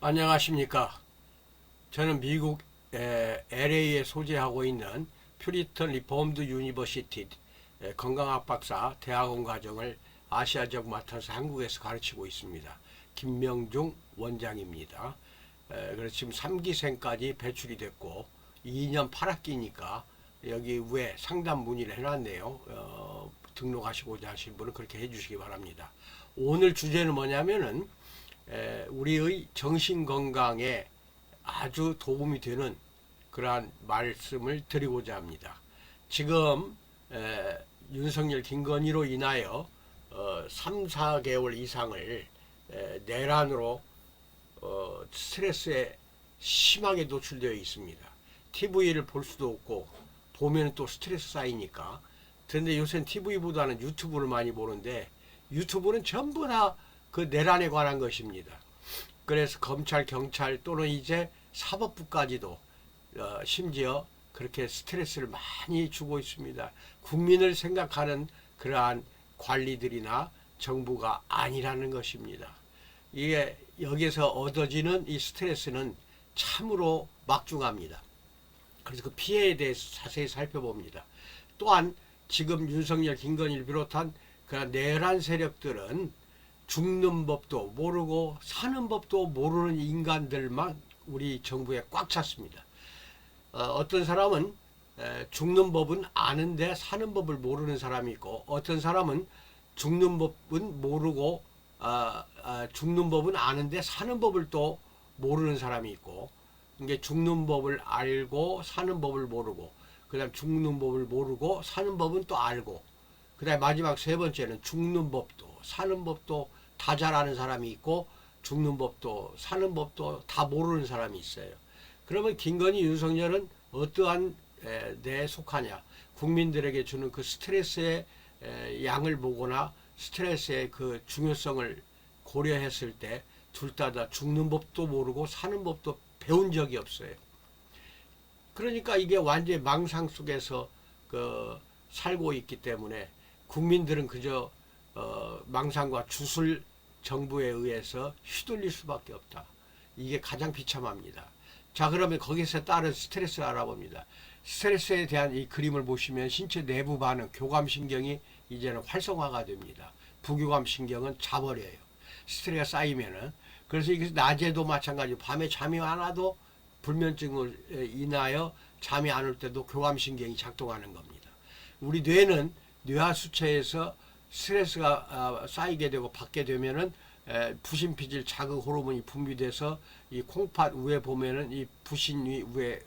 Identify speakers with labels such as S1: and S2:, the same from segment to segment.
S1: 안녕하십니까. 저는 미국 LA에 소재하고 있는 퓨리턴 리폼드 유니버시티 건강학 박사 대학원 과정을 아시아적 맡아서 한국에서 가르치고 있습니다. 김명중 원장입니다. 그래서 지금 3기생까지 배출이 됐고 2년 8학기니까 여기 위에 상담 문의를 해놨네요. 등록하시고자 하실 분은 그렇게 해주시기 바랍니다. 오늘 주제는 뭐냐면은 우리의 정신 건강에 아주 도움이 되는 그러한 말씀을 드리고자 합니다. 지금 윤석열 김건희로 인하여 3, 4개월 이상을 내란으로 스트레스에 심하게 노출되어 있습니다. TV를 볼 수도 없고 보면 또 스트레스 쌓이니까. 그런데 요새는 TV보다는 유튜브를 많이 보는데 유튜브는 전부 다 그 내란에 관한 것입니다. 그래서 검찰, 경찰 또는 이제 사법부까지도 심지어 그렇게 스트레스를 많이 주고 있습니다. 국민을 생각하는 그러한 관리들이나 정부가 아니라는 것입니다. 이게 여기서 얻어지는 이 스트레스는 참으로 막중합니다. 그래서 그 피해에 대해서 자세히 살펴봅니다. 또한 지금 윤석열, 김건희를 비롯한 그런 내란 세력들은 죽는 법도 모르고 사는 법도 모르는 인간들만 우리 정부에 꽉 찼습니다. 어떤 사람은 죽는 법은 아는데 사는 법을 모르는 사람이 있고, 어떤 사람은 죽는 법은 모르고 죽는 법은 아는데 사는 법을 또 모르는 사람이 있고, 이게 죽는 법을 알고 사는 법을 모르고, 그다음 죽는 법을 모르고 사는 법은 또 알고, 그다음 마지막 세 번째는 죽는 법도 사는 법도 다 잘 아는 사람이 있고 죽는 법도 사는 법도 다 모르는 사람이 있어요. 그러면 김건희, 윤석열은 어떠한 데에 속하냐? 국민들에게 주는 그 스트레스의 양을 보거나 스트레스의 그 중요성을 고려했을 때 둘 다 죽는 법도 모르고 사는 법도 배운 적이 없어요. 그러니까 이게 완전히 망상 속에서 살고 있기 때문에 국민들은 그저 망상과 주술 정부에 의해서 휘둘릴 수밖에 없다. 이게 가장 비참합니다. 자, 그러면 거기서 따른 스트레스를 알아봅니다. 스트레스에 대한 이 그림을 보시면 신체 내부 반응, 교감신경이 이제는 활성화가 됩니다. 부교감신경은 자버려요. 스트레스가 쌓이면은. 그래서 이게 낮에도 마찬가지로 밤에 잠이 안 와도 불면증을 인하여 잠이 안 올 때도 교감신경이 작동하는 겁니다. 우리 뇌는 뇌하수체에서 스트레스가 쌓이게 되고 받게 되면은 부신피질 자극 호르몬이 분비돼서 이 콩팥 위에 보면은 이 부신 위에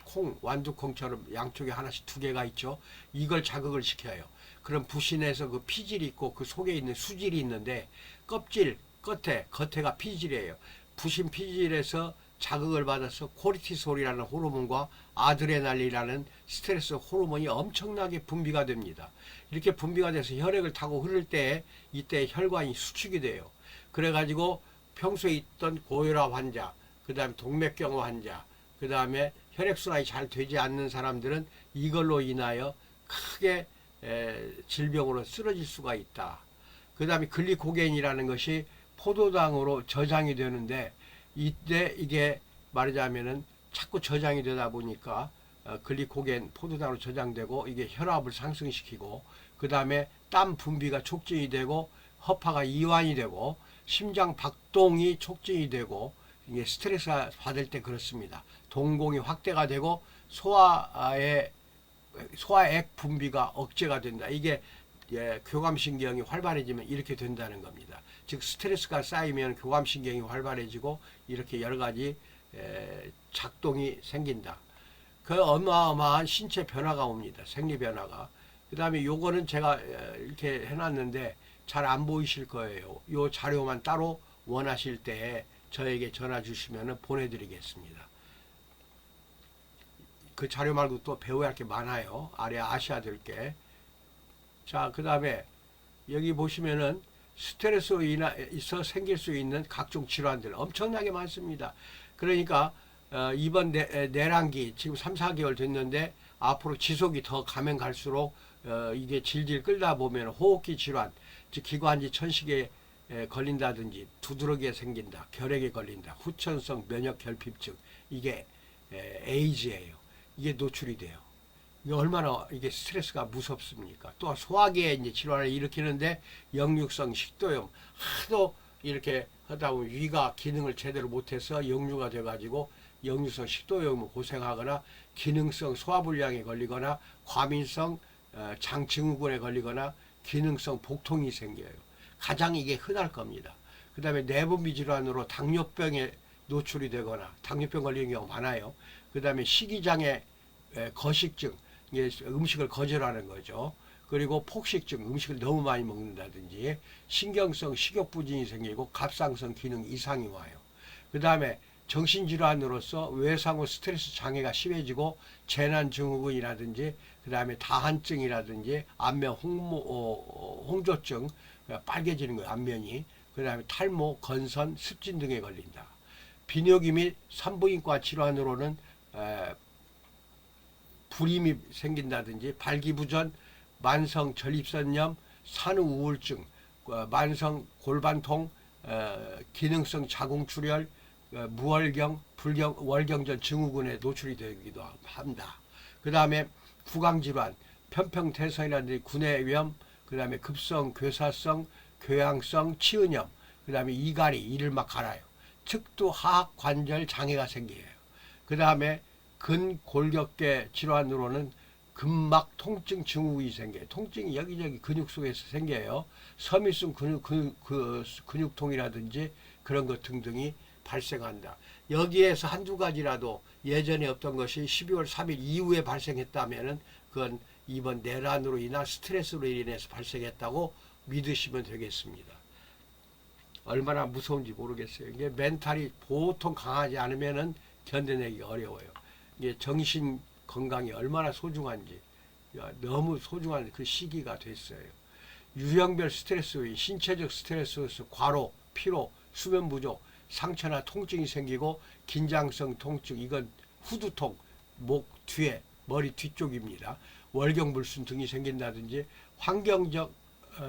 S1: 콩 완두콩처럼 양쪽에 하나씩 두 개가 있죠. 이걸 자극을 시켜요. 그럼 부신에서 그 피질이 있고 그 속에 있는 수질이 있는데 껍질 겉에가 피질이에요. 부신 피질에서 자극을 받아서 코르티솔이라는 호르몬과 아드레날린이라는 스트레스 호르몬이 엄청나게 분비가 됩니다. 이렇게 분비가 돼서 혈액을 타고 흐를 때 이때 혈관이 수축이 돼요. 그래가지고 평소에 있던 고혈압 환자, 그 다음에 동맥경화 환자, 그 다음에 혈액순환이 잘 되지 않는 사람들은 이걸로 인하여 크게 질병으로 쓰러질 수가 있다. 그 다음에 글리코겐이라는 것이 포도당으로 저장이 되는데 이때 이게 말하자면은 자꾸 저장이 되다 보니까 글리코겐 포도당으로 저장되고 이게 혈압을 상승시키고 그 다음에 땀 분비가 촉진이 되고 허파가 이완이 되고 심장 박동이 촉진이 되고 이게 스트레스 받을 때 그렇습니다. 동공이 확대가 되고 소화액 분비가 억제가 된다. 이게 교감신경이 활발해지면 이렇게 된다는 겁니다. 즉 스트레스가 쌓이면 교감신경이 활발해지고 이렇게 여러 가지 작동이 생긴다. 그 어마어마한 신체 변화가 옵니다. 생리 변화가. 그 다음에 요거는 제가 이렇게 해놨는데 잘 안 보이실 거예요. 요 자료만 따로 원하실 때 저에게 전화 주시면 보내드리겠습니다. 그 자료 말고 또 배워야 할 게 많아요. 아래 아셔야 될 게. 자, 그 다음에 여기 보시면은 스트레스로 인해서 생길 수 있는 각종 질환들 엄청나게 많습니다. 그러니까 이번 내란기 지금 3, 4개월 됐는데 앞으로 지속이 더 가면 갈수록 이게 질질 끌다 보면 호흡기 질환, 즉 기관지 천식의 걸린다든지 두드러기에 생긴다, 결핵에 걸린다, 후천성 면역 결핍증, 이게 에이즈예요. 이게 노출이 돼요. 이게 얼마나 이게 스트레스가 무섭습니까? 또 소화기에 이제 질환을 일으키는데 역류성 식도염, 하도 이렇게 하다 보면 위가 기능을 제대로 못해서 역류가 돼가지고 역류성 식도염을 고생하거나 기능성 소화불량에 걸리거나 과민성 장증후군에 걸리거나 기능성 복통이 생겨요. 가장 이게 흔할 겁니다. 그 다음에 내분비 질환으로 당뇨병에 노출이 되거나 당뇨병 걸리는 경우가 많아요. 그 다음에 식이장애 거식증, 음식을 거절하는 거죠. 그리고 폭식증, 음식을 너무 많이 먹는다든지 신경성 식욕부진이 생기고 갑상선 기능 이상이 와요. 그 다음에 정신질환으로서 외상후 스트레스 장애가 심해지고 재난증후군이라든지 그 다음에 다한증이라든지 안면 홍조증, 빨개지는 거예요, 안면이. 그 다음에 탈모, 건선, 습진 등에 걸린다. 비뇨기 및 산부인과 질환으로는 불임이 생긴다든지 발기부전, 만성 전립선염, 산후 우울증, 만성 골반통, 기능성 자궁출혈, 무월경, 월경전 증후군에 노출이 되기도 합니다. 그 다음에 구강질환, 편평태성이라든지 구내염, 그 다음에 급성 괴사성, 궤양성 치은염, 그 다음에 이갈이 이를 막 갈아요. 측두 하악 관절 장애가 생겨요. 그 다음에 근골격계 질환으로는 근막 통증 증후군이 생겨요. 통증이 여기저기 근육 속에서 생겨요. 섬유성 근육통이라든지 그런 것 등등이 발생한다. 여기에서 한두 가지라도 예전에 없던 것이 12월 3일 이후에 발생했다면 그건 이번 내란으로 인한 스트레스로 인해서 발생했다고 믿으시면 되겠습니다. 얼마나 무서운지 모르겠어요. 이게 멘탈이 보통 강하지 않으면 견뎌내기가 어려워요. 이게 정신 건강이 얼마나 소중한지, 너무 소중한 그 시기가 됐어요. 유형별 스트레스 요인, 신체적 스트레스로서 과로, 피로, 수면 부족, 상처나 통증이 생기고 긴장성 통증, 이건 후두통, 목 뒤에, 머리 뒤쪽입니다. 월경불순 등이 생긴다든지 환경적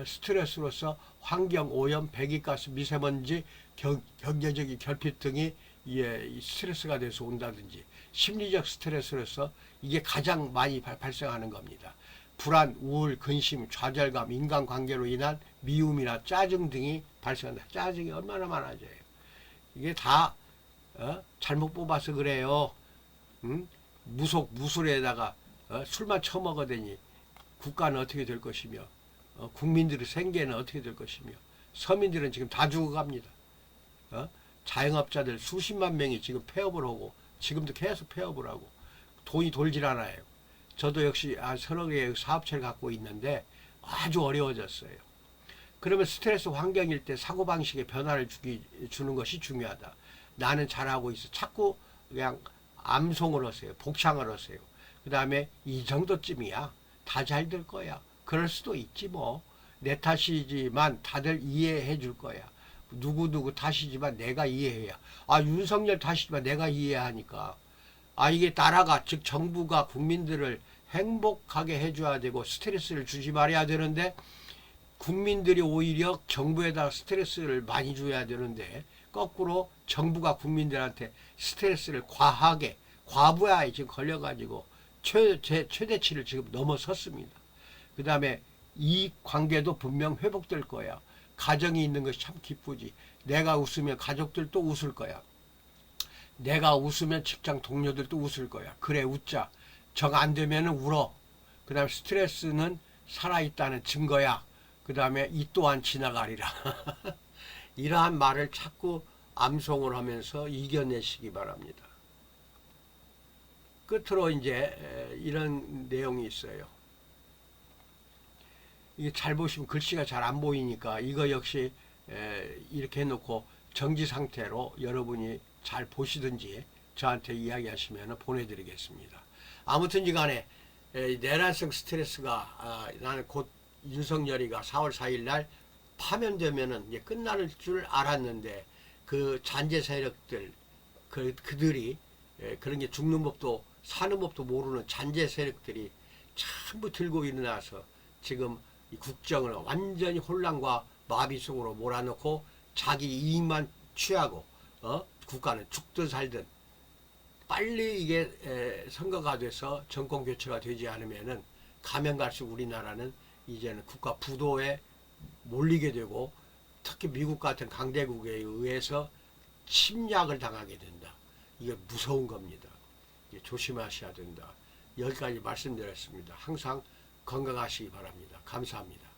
S1: 스트레스로서 환경오염, 배기가스, 미세먼지, 경제적인 결핍 등이 스트레스가 돼서 온다든지 심리적 스트레스로서 이게 가장 많이 발생하는 겁니다. 불안, 우울, 근심, 좌절감, 인간관계로 인한 미움이나 짜증 등이 발생한다. 짜증이 얼마나 많아져요. 이게 다 잘못 뽑아서 그래요. 무술에다가 술만 처먹어대니 국가는 어떻게 될 것이며 국민들의 생계는 어떻게 될 것이며 서민들은 지금 다 죽어갑니다. 자영업자들 수십만 명이 지금 폐업을 하고 지금도 계속 폐업을 하고 돈이 돌질 않아요. 저도 역시 서너 개의 사업체를 갖고 있는데 아주 어려워졌어요. 그러면 스트레스 환경일 때 사고방식의 변화를 주는 것이 중요하다. 나는 잘하고 있어. 자꾸 그냥 암송을 하세요. 복창을 하세요. 그 다음에 이 정도쯤이야. 다 잘 될 거야. 그럴 수도 있지 뭐. 내 탓이지만 다들 이해해 줄 거야. 누구 탓이지만 내가 이해해야. 윤석열 탓이지만 내가 이해하니까. 이게 나라가 즉 정부가 국민들을 행복하게 해줘야 되고 스트레스를 주지 말아야 되는데 국민들이 오히려 정부에다 스트레스를 많이 줘야 되는데 거꾸로 정부가 국민들한테 스트레스를 과하게 과부하에 지금 걸려가지고 최대치를 지금 넘어섰습니다. 그 다음에 이 관계도 분명 회복될 거야. 가정이 있는 것이 참 기쁘지. 내가 웃으면 가족들도 웃을 거야. 내가 웃으면 직장 동료들도 웃을 거야. 그래 웃자. 정 안 되면 울어. 그 다음에 스트레스는 살아있다는 증거야. 그 다음에 이 또한 지나가리라. 이러한 말을 자꾸 암송을 하면서 이겨내시기 바랍니다. 끝으로 이제 이런 내용이 있어요. 이게 잘 보시면 글씨가 잘 안 보이니까 이거 역시 이렇게 해놓고 정지 상태로 여러분이 잘 보시든지 저한테 이야기하시면 보내드리겠습니다. 아무튼지 간에 내란성 스트레스가 나는 곧 윤석열이가 4월 4일 날 파면되면은 이제 끝날 줄 알았는데 그 잔재 세력들 그들이 그런 게 죽는 법도 사는 법도 모르는 잔재 세력들이 전부 들고 일어나서 지금 이 국정을 완전히 혼란과 마비 속으로 몰아넣고 자기 이익만 취하고 국가는 죽든 살든 빨리 이게 선거가 돼서 정권 교체가 되지 않으면은 가면 갈수록 우리나라는 이제는 국가 부도에 몰리게 되고 특히 미국 같은 강대국에 의해서 침략을 당하게 된다. 이게 무서운 겁니다. 조심하셔야 된다. 여기까지 말씀드렸습니다. 항상 건강하시기 바랍니다. 감사합니다.